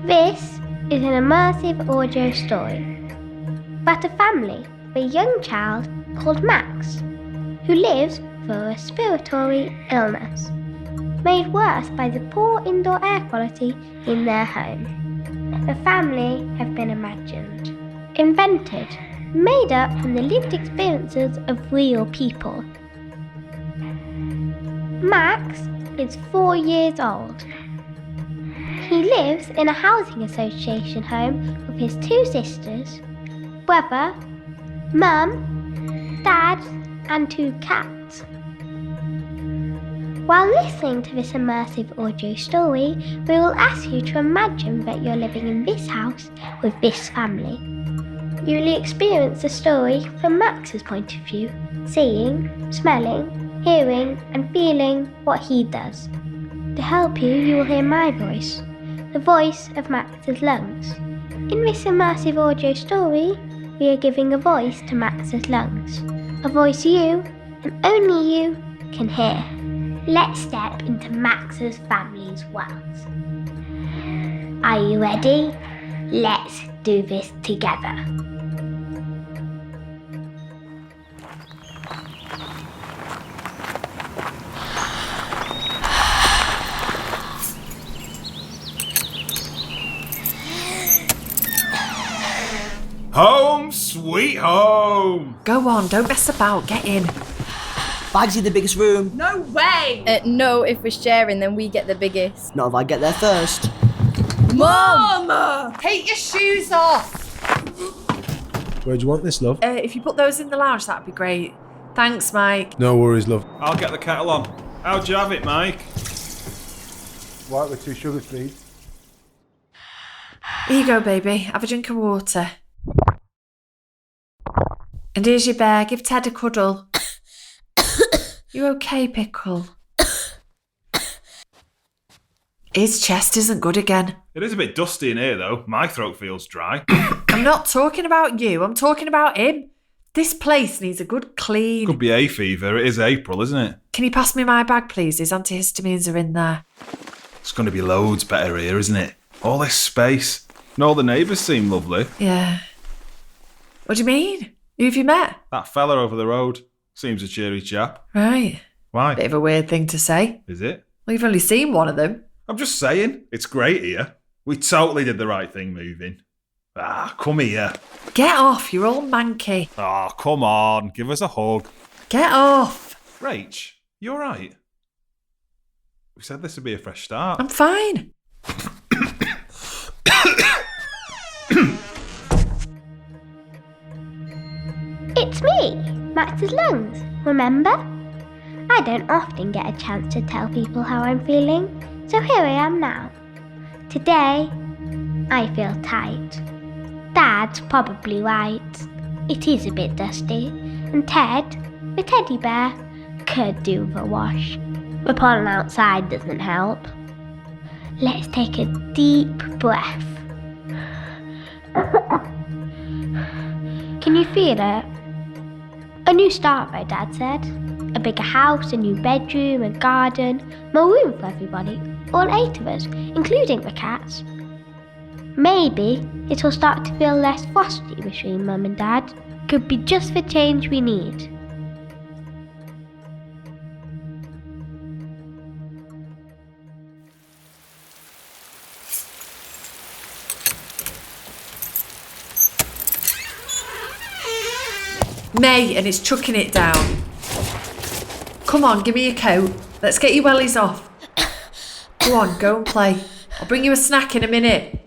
This is an immersive audio story about a family with a young child called Max, who lives with a respiratory illness, made worse by the poor indoor air quality in their home. The family have been imagined, invented, made up from the lived experiences of real people. Max is 4 years old. He lives in a housing association home with his 2 sisters, brother, mum, dad, and 2 cats. While listening to this immersive audio story, we will ask you to imagine that you're living in this house with this family. You will experience the story from Max's point of view, seeing, smelling, hearing, and feeling what he does. To help you will hear my voice, the voice of Max's lungs. In this immersive audio story, we are giving a voice to Max's lungs, a voice you, and only you, can hear. Let's step into Max's family's world. Are you ready? Let's do this together. Home sweet home! Go on, don't mess about, get in. Bagsy the biggest room. No way! No, if we're sharing, then we get the biggest. Not if I get there first. Mum! Take your shoes off! Where do you want this, love? If you put those in the lounge, that'd be great. Thanks, Mike. No worries, love. I'll get the kettle on. How'd you have it, Mike? White with 2 sugar-free. Here you go, baby. Have a drink of water. And here's your bear. Give Ted a cuddle. You okay, Pickle? His chest isn't good again. It is a bit dusty in here, though. My throat feels dry. I'm not talking about you. I'm talking about him. This place needs a good clean. Could be hay fever. It is April, isn't it? Can you pass me my bag, please? His antihistamines are in there. It's going to be loads better here, isn't it? All this space. And all the neighbours seem lovely. Yeah. What do you mean? Who have you met? That fella over the road. Seems a cheery chap. Right. Why? Bit of a weird thing to say. Is it? Well, you've only seen one of them. I'm just saying. It's great here. We totally did the right thing moving. Come here. Get off, you're all manky. Come on. Give us a hug. Get off. Rach, you alright? We said this would be a fresh start. I'm fine. It's me, Max's lungs, remember? I don't often get a chance to tell people how I'm feeling, so here I am now. Today, I feel tight. Dad's probably right. It is a bit dusty, and Ted, the teddy bear, could do with a wash. The pollen outside doesn't help. Let's take a deep breath. Can you feel it? A new start, my dad said. A bigger house, a new bedroom, a garden, more room for everybody, all 8 of us, including the cats. Maybe it'll start to feel less frosty between Mum and Dad. Could be just the change we need. May, and it's chucking it down. Come on, give me your coat. Let's get your wellies off. Go on, go and play. I'll bring you a snack in a minute.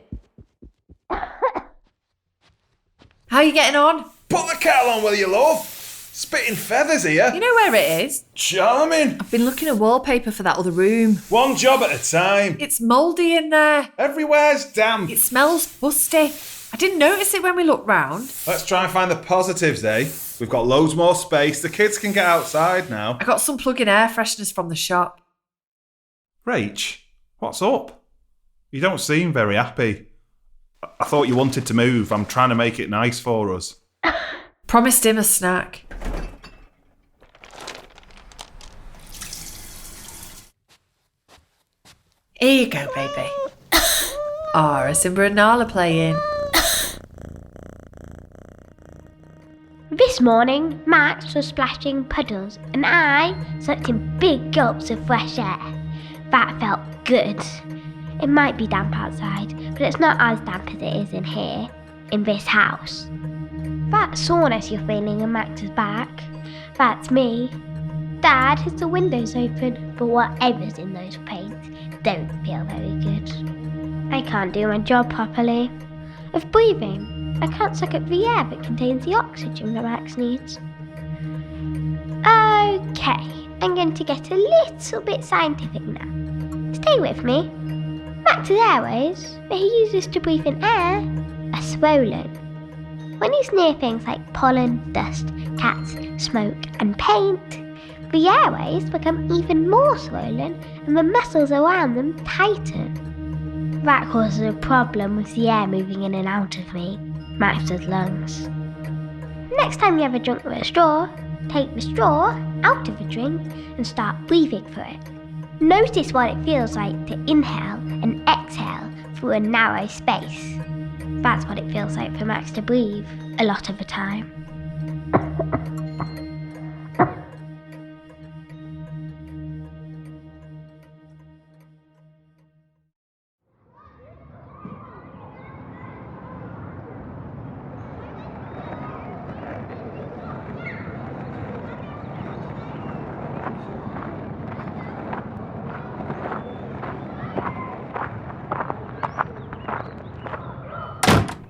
How are you getting on? Put the kettle on, will you, love? Spitting feathers here. You know where it is? Charming. I've been looking at wallpaper for that other room. One job at a time. It's mouldy in there. Everywhere's damp. It smells busty. I didn't notice it when we looked round. Let's try and find the positives, eh? We've got loads more space. The kids can get outside now. I got some plug-in air fresheners from the shop. Rach, what's up? You don't seem very happy. I thought you wanted to move. I'm trying to make it nice for us. Promised him a snack. Here you go, baby. Simba and Nala playing. This morning, Max was splashing puddles and I sucked in big gulps of fresh air. That felt good. It might be damp outside, but it's not as damp as it is in here, in this house. That soreness you're feeling in Max's back, that's me. Dad has the windows open, but whatever's in those paints don't feel very good. I can't do my job properly. With breathing, I can't suck up the air that contains the oxygen that Max needs. Okay, I'm going to get a little bit scientific now. Stay with me. Max's airways, that he uses to breathe in air, are swollen. When he's near things like pollen, dust, cats, smoke and paint, the airways become even more swollen and the muscles around them tighten. That causes a problem with the air moving in and out of me, Max's lungs. Next time you have a drink with a straw, take the straw out of the drink and start breathing through it. Notice what it feels like to inhale and exhale through a narrow space. That's what it feels like for Max to breathe a lot of the time.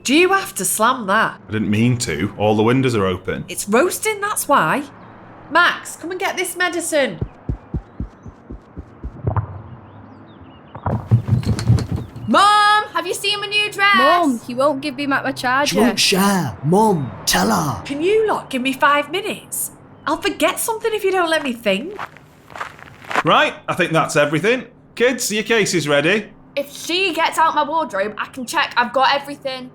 Do you have to slam that? I didn't mean to. All the windows are open. It's roasting, that's why. Max, come and get this medicine. Mom, have you seen my new dress? Mum, he won't give me back my She charger. won't share. Mum, tell her. Can you lot give me 5 minutes? I'll forget something if you don't let me think. Right, I think that's everything. Kids, are your cases ready? If she gets out my wardrobe, I can check I've got everything.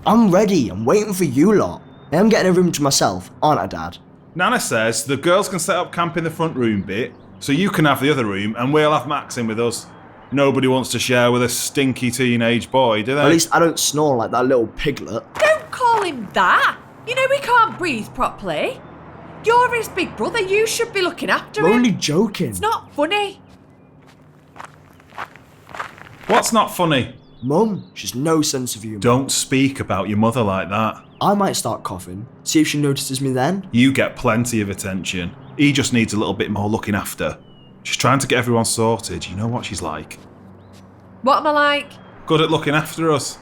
I'm ready. I'm waiting for you lot. I am getting a room to myself, aren't I, Dad? Nana says the girls can set up camp in the front room bit, so you can have the other room and we'll have Max in with us. Nobody wants to share with a stinky teenage boy, do they? At least I don't snore like that little piglet. Don't call him that. You know he can't breathe properly. You're his big brother, you should be looking after I'm him. only joking. It's not funny. What's not funny? Mum, she's no sense of humour. Don't speak about your mother like that. I might start coughing. See if she notices me then. You get plenty of attention. He just needs a little bit more looking after. She's trying to get everyone sorted. You know what she's like. What am I like? Good at looking after us.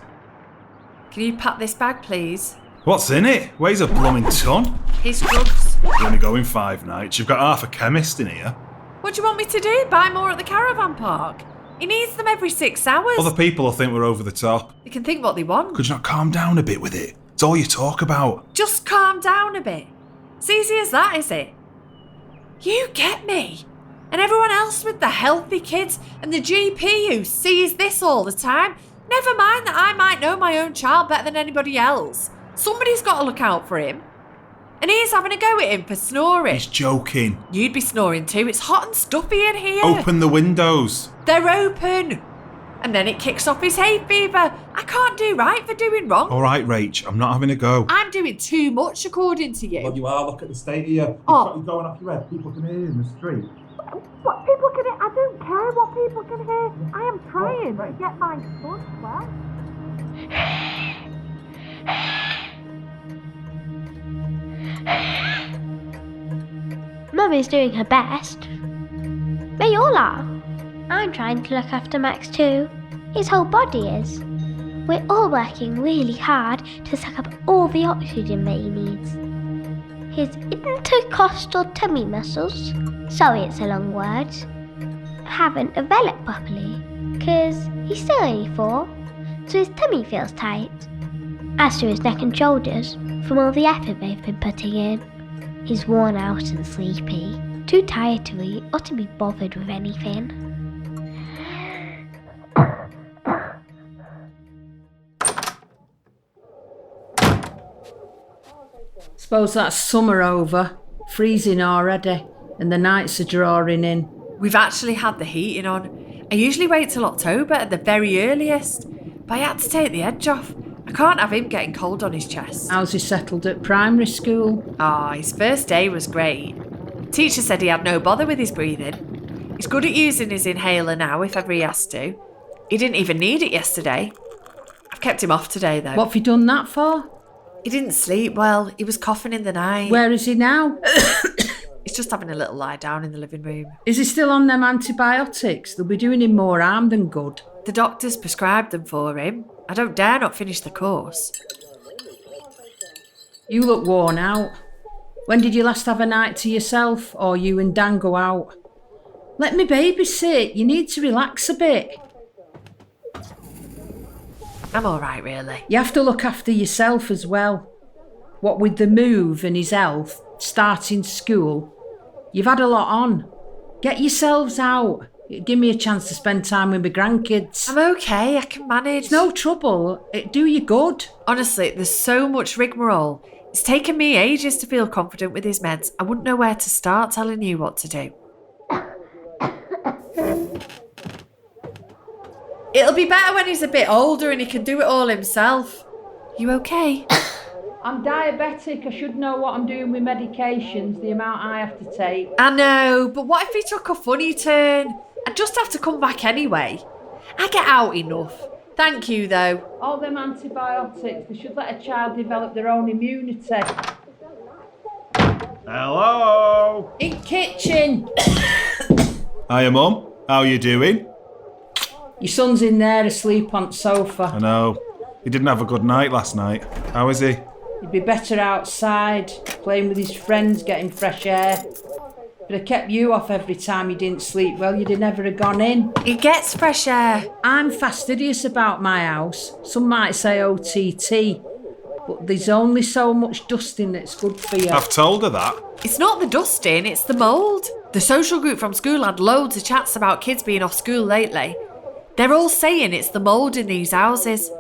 Can you pack this bag, please? What's in it? Weighs a blooming ton. His drugs. You're only going 5 nights. You've got half a chemist in here. What do you want me to do? Buy more at the caravan park? He needs them every 6 hours. Other people will think we're over the top. They can think what they want. Could you not calm down a bit with it? It's all you talk about. Just calm down a bit. It's easy as that, is it? You get me. And everyone else with the healthy kids and the GP who sees this all the time. Never mind that I might know my own child better than anybody else. Somebody's got to look out for him. And he's having a go at him for snoring. He's joking. You'd be snoring too. It's hot and stuffy in here. Open the windows. They're open. And then it kicks off his hay fever. I can't do right for doing wrong. All right, Rach, I'm not having a go. I'm doing too much according to you. Well, you are. Look at the state of you. You're going off your head. People can hear you in the street. What people can hear? I don't care what people can hear. I am trying to get my son well. Mummy's doing her best. They all are. I'm trying to look after Max too. His whole body is. We're all working really hard to suck up all the oxygen that he needs. His intercostal tummy muscles, sorry it's a long word, haven't developed properly, because he's still only 4, so his tummy feels tight. As to his neck and shoulders, from all the effort they've been putting in, he's worn out and sleepy, too tired to eat or to be bothered with anything. Suppose that's summer over, freezing already, and the nights are drawing in. We've actually had the heating on. I usually wait till October at the very earliest, but I had to take the edge off. I can't have him getting cold on his chest. How's he settled at primary school? His first day was great. Teacher said he had no bother with his breathing. He's good at using his inhaler now if ever he has to. He didn't even need it yesterday. I've kept him off today though. What have you done that for? He didn't sleep well. He was coughing in the night. Where is he now? He's just having a little lie down in the living room. Is he still on them antibiotics? They'll be doing him more harm than good. The doctors prescribed them for him. I don't dare not finish the course. You look worn out. When did you last have a night to yourself, or you and Dan go out? Let me babysit. You need to relax a bit. I'm all right, really. You have to look after yourself as well. What with the move and his health, starting school, you've had a lot on. Get yourselves out. Give me a chance to spend time with my grandkids. I'm okay, I can manage. It's no trouble. It'd do you good. Honestly, there's so much rigmarole. It's taken me ages to feel confident with his meds. I wouldn't know where to start telling you what to do. It'll be better when he's a bit older and he can do it all himself. You okay? I'm diabetic. I should know what I'm doing with medications, the amount I have to take. I know, but what if he took a funny turn? I'd just have to come back anyway. I get out enough. Thank you, though. All them antibiotics, they should let a child develop their own immunity. Hello? In kitchen. Hiya, Mum. How you doing? Your son's in there asleep on the sofa. I know. He didn't have a good night last night. How is he? He'd be better outside, playing with his friends, getting fresh air. But I kept you off every time you didn't sleep well. You'd have never have gone in. He gets fresh air. I'm fastidious about my house. Some might say OTT. But there's only so much dusting that's good for you. I've told her that. It's not the dusting, it's the mould. The social group from school had loads of chats about kids being off school lately. They're all saying it's the mould in these houses.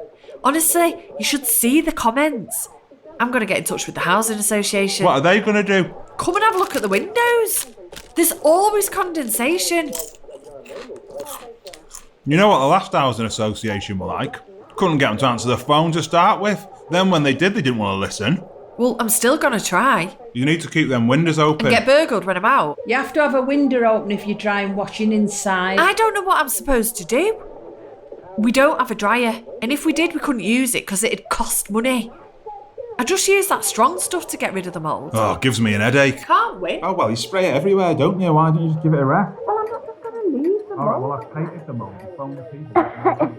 Honestly, you should see the comments. I'm going to get in touch with the housing association. What are they going to do? Come and have a look at the windows. There's always condensation. You know what the last housing association were like? Couldn't get them to answer the phone to start with. Then when they did, they didn't want to listen. Well, I'm still going to try. You need to keep them windows open. And get burgled when I'm out. You have to have a window open if you're drying washing inside. I don't know what I'm supposed to do. We don't have a dryer, and if we did, we couldn't use it because it'd cost money. I just use that strong stuff to get rid of the mould. Oh, it gives me an headache. Can't win. Oh, well, you spray it everywhere, don't you? Why don't you just give it a rest? Well, I'm not just going to leave the mould. All right, well, I've painted the mould. Phone the people.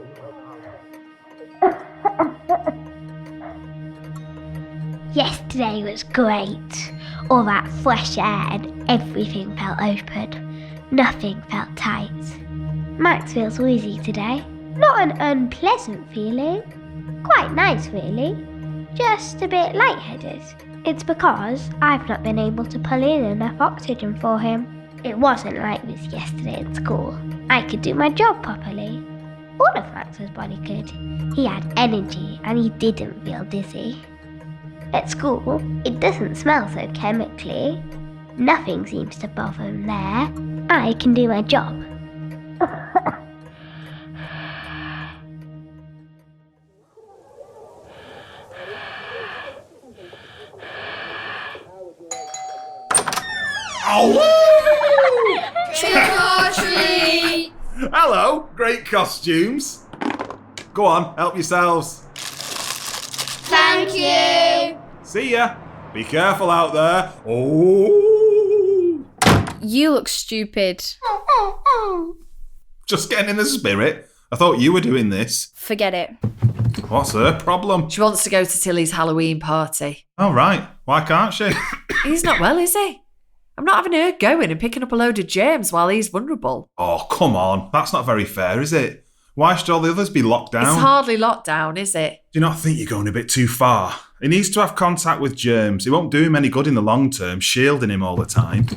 Yesterday was great. All that fresh air and everything felt open. Nothing felt tight. Max feels woozy today. Not an unpleasant feeling. Quite nice, really. Just a bit lightheaded. It's because I've not been able to pull in enough oxygen for him. It wasn't like this yesterday at school. I could do my job properly. All of Max's body could. He had energy and he didn't feel dizzy. At school, it doesn't smell so chemically. Nothing seems to bother him there. I can do my job. Trick or treat! Hello, great costumes. Go on, help yourselves. Thank you! See ya. Be careful out there. Oh. You look stupid. Just getting in the spirit. I thought you were doing this. Forget it. What's her problem? She wants to go to Tilly's Halloween party. Oh, right. Why can't she? He's not well, is he? I'm not having her going and picking up a load of germs while he's vulnerable. Oh, come on. That's not very fair, is it? Why should all the others be locked down? It's hardly locked down, is it? Do you not think you're going a bit too far? He needs to have contact with germs. It won't do him any good in the long term, shielding him all the time.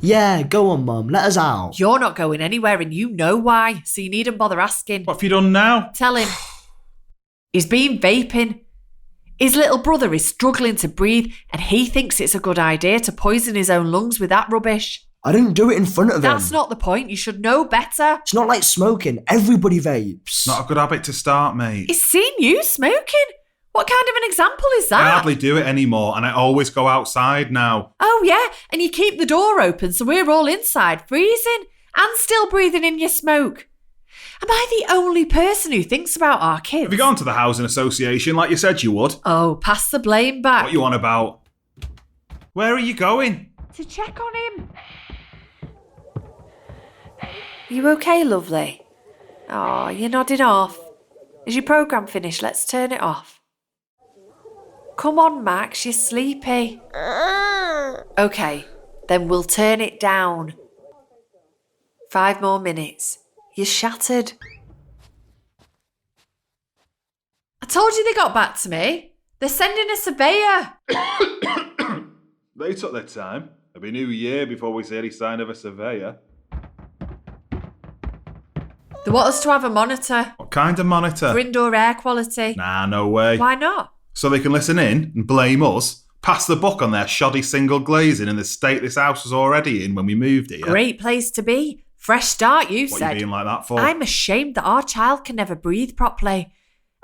Yeah, go on, Mum. Let us out. You're not going anywhere and you know why, so you needn't bother asking. What have you done now? Tell him. He's been vaping. His little brother is struggling to breathe and he thinks it's a good idea to poison his own lungs with that rubbish. I don't do it in front of him. That's not the point. You should know better. It's not like smoking. Everybody vapes. Not a good habit to start, mate. He's seen you smoking. What kind of an example is that? I hardly do it anymore, and I always go outside now. Oh, yeah, and you keep the door open so we're all inside, freezing and still breathing in your smoke. Am I the only person who thinks about our kids? Have you gone to the housing association like you said you would? Oh, pass the blame back. What you on about? Where are you going? To check on him. You okay, lovely? Oh, you're nodding off. Is your programme finished? Let's turn it off. Come on, Max, you're sleepy. Okay, then we'll turn it down. 5 more minutes. You're shattered. I told you they got back to me. They're sending a surveyor. They took their time. It'll be New Year before we see any sign of a surveyor. They want us to have a monitor What kind of monitor? for indoor air quality. Nah, no way. Why not? So they can listen in and blame us, pass the buck on their shoddy single glazing and the state this house was already in when we moved here. Great place to be. Fresh start, you What said. you being like that for? I'm ashamed that our child can never breathe properly.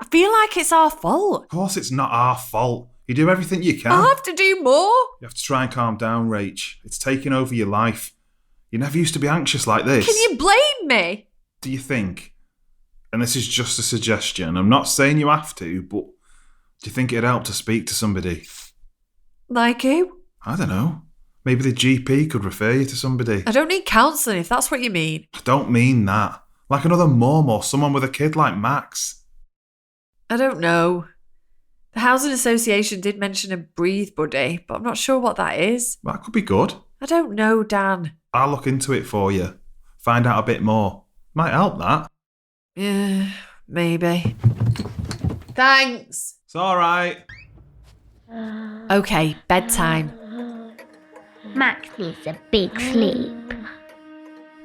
I feel like it's our fault. Of course it's not our fault. You do everything you can. I'll have to do more. You have to try and calm down, Rach. It's taking over your life. You never used to be anxious like this. Can you blame me? Do you think, and this is just a suggestion, I'm not saying you have to, but do you think it'd help to speak to somebody? Like who? I don't know. Maybe the GP could refer you to somebody. I don't need counselling if that's what you mean. I don't mean that. Like another mum or someone with a kid like Max. I don't know. The Housing Association did mention a breathe buddy, but I'm not sure what that is. That could be good. I don't know, Dan. I'll look into it for you. Find out a bit more. Might help that. Yeah, maybe. Thanks. It's alright. Okay, bedtime. Max needs a big sleep.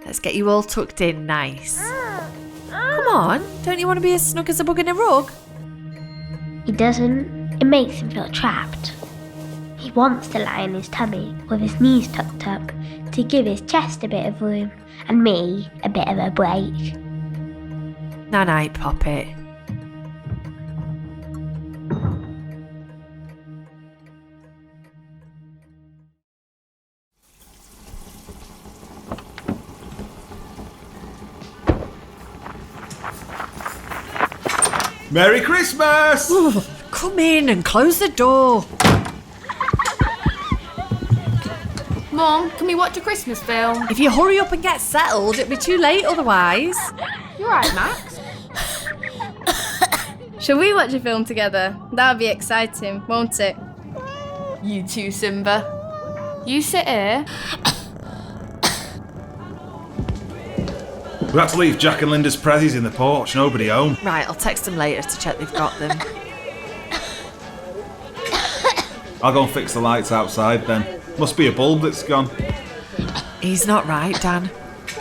Let's get you all tucked in nice. Come on, don't you want to be as snug as a bug in a rug? He doesn't. It makes him feel trapped. He wants to lie in his tummy with his knees tucked up to give his chest a bit of room and me a bit of a break. Night-night, Poppet. Merry Christmas! Come in and close the door. Mum, can we watch a Christmas film? If you hurry up and get settled, it'll be too late otherwise. You're right, Max. Shall we watch a film together? That'll be exciting, won't it? You too, Simba. You sit here. We had to leave Jack and Linda's prezzies in the porch, nobody home. Right, I'll text them later to check they've got them. I'll go and fix the lights outside then. Must be a bulb that's gone. He's not right, Dan.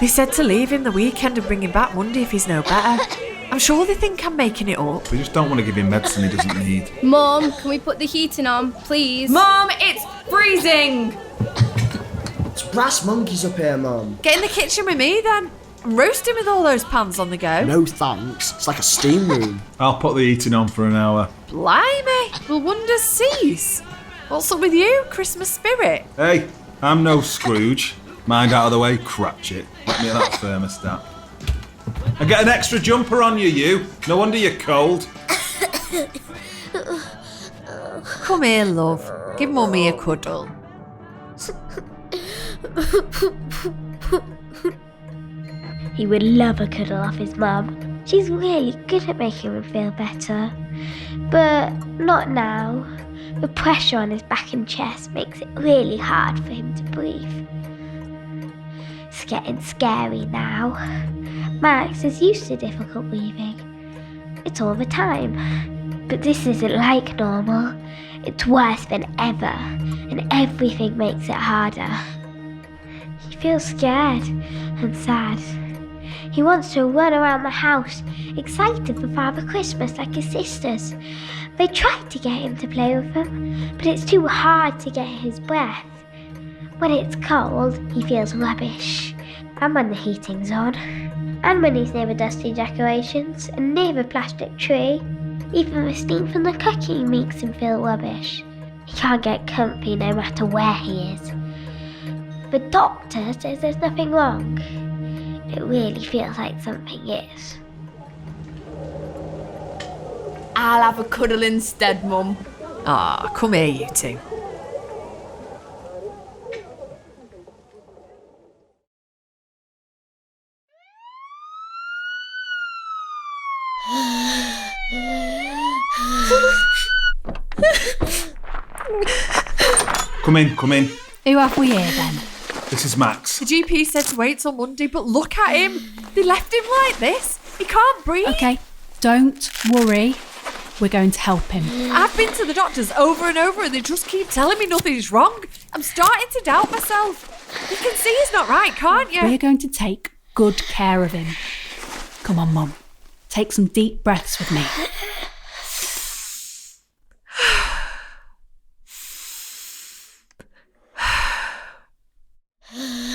They said to leave him the weekend and bring him back Monday if he's no better. I'm sure they think I'm making it up. We just don't want to give him medicine he doesn't need. Mum, can we put the heating on, please? Mum, it's freezing! It's brass monkeys up here, Mum. Get in the kitchen with me then. I'm roasting with all those pans on the go. No thanks. It's like a steam room. I'll put the heating on for an hour. Blimey, will wonders cease? What's up with you, Christmas spirit? Hey, I'm no Scrooge. Mind out of the way, Cratchit. Let me at that thermostat. And get an extra jumper on you. No wonder you're cold. Come here, love. Give Mummy a cuddle. He would love a cuddle off his mum. She's really good at making him feel better. But not now. The pressure on his back and chest makes it really hard for him to breathe. It's getting scary now. Max is used to difficult breathing. It's all the time. But this isn't like normal. It's worse than ever, and everything makes it harder. He feels scared and sad. He wants to run around the house, excited for Father Christmas like his sisters. They tried to get him to play with them, but it's too hard to get his breath. When it's cold, he feels rubbish. And when the heating's on. And when he's near the dusty decorations and near the plastic tree. Even the steam from the cooking makes him feel rubbish. He can't get comfy no matter where he is. The doctor says there's nothing wrong. It really feels like something is. I'll have a cuddle instead, Mum. Ah, come here, you two. Come in. Who have we here then? This is Max. The GP said to wait till Monday, but look at him. They left him like this. He can't breathe. Okay, don't worry. We're going to help him. I've been to the doctors over and over and they just keep telling me nothing's wrong. I'm starting to doubt myself. You can see he's not right, can't you? We're going to take good care of him. Come on, Mum. Take some deep breaths with me.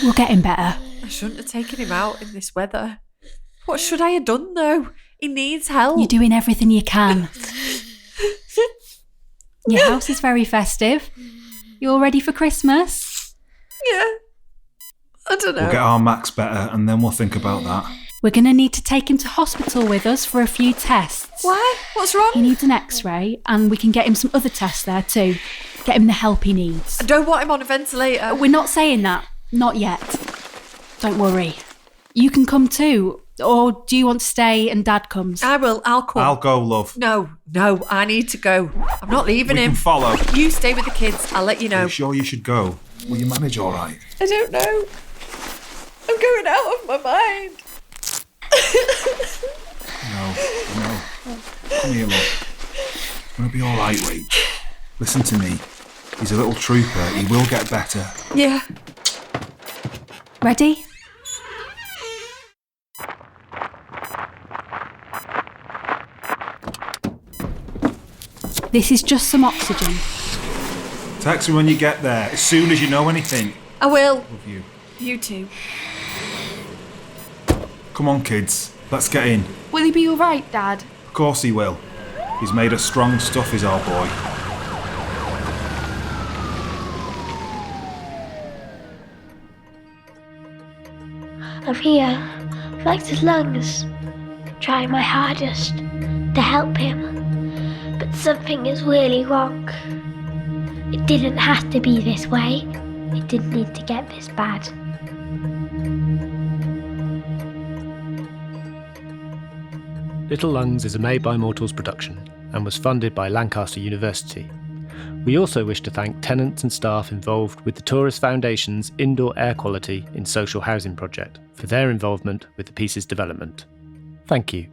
We'll get him better. I shouldn't have taken him out in this weather. What should I have done, though? He needs help. You're doing everything you can. Your house is very festive. You all ready for Christmas? Yeah. I don't know. We'll get our Max better and then we'll think about that. We're going to need to take him to hospital with us for a few tests. Why? What's wrong? He needs an x-ray and we can get him some other tests there too. Get him the help he needs. I don't want him on a ventilator. We're not saying that. Not yet. Don't worry. You can come too. Or do you want to stay and Dad comes? I will. I'll come. I'll go, love. No, I need to go. I'm not leaving We him. can follow. You stay with the kids. I'll let you know. Are you sure you should go? Will you manage all right? I don't know. I'm going out of my mind. No. Come here, love. It's going to be all right, Rach. Listen to me. He's a little trooper. He will get better. Yeah. Ready? This is just some oxygen. Text me when you get there, as soon as you know anything. I will. Love you. You too. Come on, kids. Let's get in. Will he be all right, Dad? Of course he will. He's made of strong stuff, is our boy. I'm here, like his lungs, trying my hardest to help him. But something is really wrong. It didn't have to be this way. It didn't need to get this bad. Little Lungs is a Made by Mortals production and was funded by Lancaster University. We also wish to thank tenants and staff involved with the Torus Foundation's Indoor Air Quality in Social Housing project for their involvement with the piece's development. Thank you.